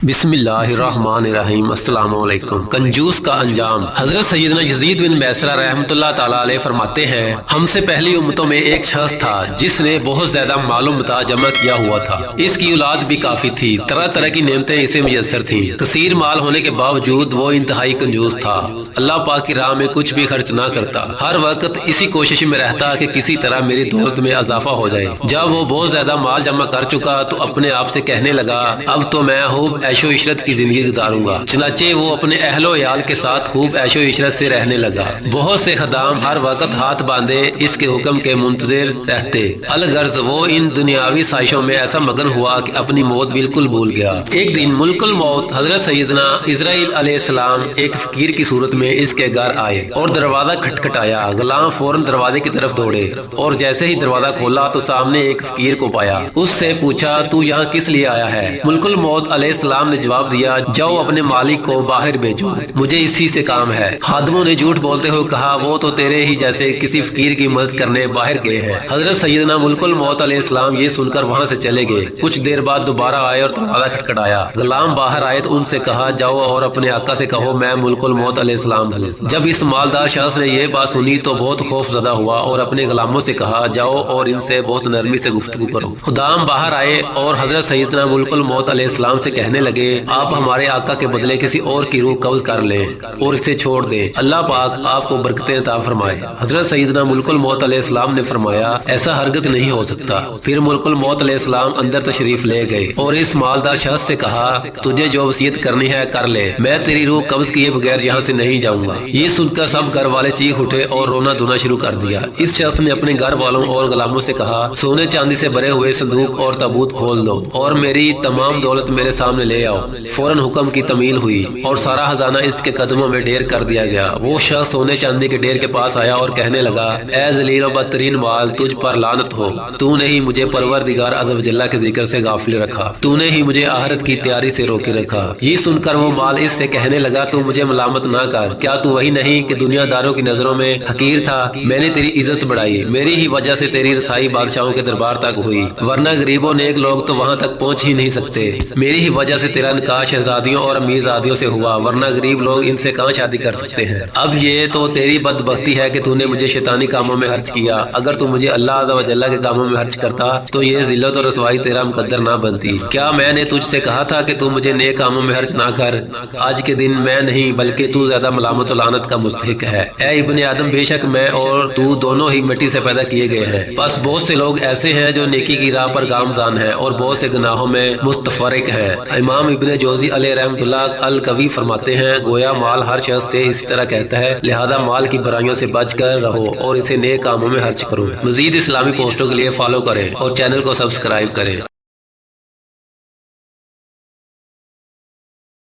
بسم اللہ الرحمن الرحیم۔ السلام علیکم۔ کنجوس کا انجام۔ حضرت سیدنا یزید بن بیسرہ رحمۃ اللہ تعالی علیہ فرماتے ہیں، ہم سے پہلی امتوں میں ایک شخص تھا جس نے بہت زیادہ مال و متاع جمع کیا ہوا تھا۔ اس کی اولاد بھی کافی تھی، طرح طرح کی نعمتیں اسے میسر تھیں۔ کثیر مال ہونے کے باوجود وہ انتہائی کنجوس تھا، اللہ پاک کی راہ میں کچھ بھی خرچ نہ کرتا، ہر وقت اسی کوشش میں رہتا کہ کسی طرح میری دولت میں اضافہ ہو جائے۔ جب وہ بہت زیادہ مال جمع کر چکا تو اپنے آپ سے کہنے لگا، اب تو میں خوب عیش و عشرت کی زندگی گزاروں گا۔ چنانچہ وہ اپنے اہل و عیال کے ساتھ خوب عیش و عشرت سے رہنے لگا۔ بہت سے خدام ہر وقت ہاتھ باندھے اس کے حکم کے منتظر رہتے، الغرض وہ ان دنیاوی سائشوں میں ایسا مگن ہوا کہ اپنی موت بالکل بھول گیا۔ ایک دن ملک الموت حضرت سیدنا اسرائیل علیہ السلام ایک فقیر کی صورت میں اس کے گھر آئے اور دروازہ کھٹکھٹایا۔ غلام فوراً دروازے کی طرف دوڑے اور جیسے ہی دروازہ کھولا تو سامنے ایک فقیر کو پایا۔ اس سے پوچھا، تو یہاں کس لیے آیا ہے؟ ملک الموت علیہ السلام نے جواب دیا، جاؤ اپنے مالک کو باہر بھیجو، مجھے اسی سے کام ہے۔ خادموں نے جھوٹ بولتے ہوئے کہا، وہ تو تیرے ہی جیسے کسی فقیر کی مدد کرنے باہر گئے ہیں۔ حضرت سیدنا ملک الموت علیہ السلام یہ سن کر وہاں سے چلے گئے۔ کچھ دیر بعد دوبارہ آئے اور دروازہ کھٹکھٹایا۔ غلام باہر آئے تو ان سے کہا، جاؤ اور اپنے آقا سے کہو میں ملک الموت علیہ السلام ہوں۔ جب اس مالدار شخص نے یہ بات سنی تو بہت خوف زدہ ہوا اور اپنے غلاموں سے کہا، جاؤ اور ان سے بہت نرمی سے گفتگو کرو۔ خدام باہر آئے اور حضرت سیدنا ملک الموت علیہ السلام سے کہنے لگے، آپ ہمارے آقا کے بدلے کسی اور کی روح قبض کر لیں اور اسے چھوڑ دیں، اللہ پاک آپ کو برکتیں عطا فرمائے۔ حضرت سیدنا ملک الموت علیہ السلام نے فرمایا، ایسا ہرگز نہیں ہو سکتا۔ پھر ملک الموت علیہ السلام اندر تشریف لے گئے اور اس مالدار شخص سے کہا، تجھے جو وصیت کرنی ہے کر لے، میں تیری روح قبض کیے بغیر یہاں سے نہیں جاؤں گا۔ یہ سن کر سب گھر والے چیخ اٹھے اور رونا دھونا شروع کر دیا۔ اس شخص نے اپنے گھر والوں اور غلاموں سے کہا، سونے چاندی سے بھرے ہوئے صندوق اور تابوت کھول دو اور میری تمام دولت میرے سامنے لے آؤ۔ فوراً حکم کی تعمیل ہوئی اور سارا خزانہ اس کے قدموں میں ڈھیر کر دیا گیا۔ وہ شخص سونے چاندی کے ڈھیر کے پاس آیا اور کہنے لگا، اے ذلیل و بدترین مال، تجھ پر لعنت ہو، تو نے ہی مجھے پروردگار عز و جل کے ذکر سے غافل رکھا، تو نے ہی مجھے آخرت کی تیاری سے روکے رکھا۔ یہ سن کر وہ مال اس سے کہنے لگا، تو مجھے ملامت نہ کر، کیا تو وہی نہیں کہ دنیا داروں کی نظروں میں حقیر تھا؟ میں نے تیری عزت بڑھائی، میری ہی وجہ سے تیری رسائی بادشاہوں کے دربار تک ہوئی، ورنہ غریبوں نیک لوگ تو وہاں تک پہنچ ہی نہیں سکتے۔ میری ہی وجہ سے تیرا نکاح شہزادیوں اور امیرزادیوں سے ہوا، ورنہ غریب لوگ ان سے کہاں شادی کر سکتے ہیں۔ اب یہ تو تیری بدبختی ہے کہ تو نے مجھے شیطانی کاموں میں خرچ کیا، اگر تو مجھے اللہ عز و جل کے کاموں میں خرچ کرتا تو یہ ذلت اور رسوائی تیرا مقدر نہ بنتی۔ کیا میں نے تجھ سے کہا تھا کہ تو مجھے نیک کاموں میں خرچ نہ کر؟ آج کے دن میں نہیں بلکہ تو زیادہ ملامت و لعنت کا مستحق ہے۔ اے ابن آدم، بے شک میں اور تو دونوں ہی مٹی سے پیدا کیے گئے ہیں، بس بہت سے لوگ ایسے ہیں جو نیکی کی راہ پر گامزن ہیں اور بہت سے گناہوں میں مستفرق ہیں۔ امام ابن جوزی علیہ رحمۃ اللہ القوی فرماتے ہیں، گویا مال ہر شخص سے اسی طرح کہتا ہے، لہذا مال کی برائیوں سے بچ کر رہو اور اسے نیک کاموں میں خرچ کرو۔ مزید اسلامی پوسٹوں کے لیے فالو کریں اور چینل کو سبسکرائب کریں۔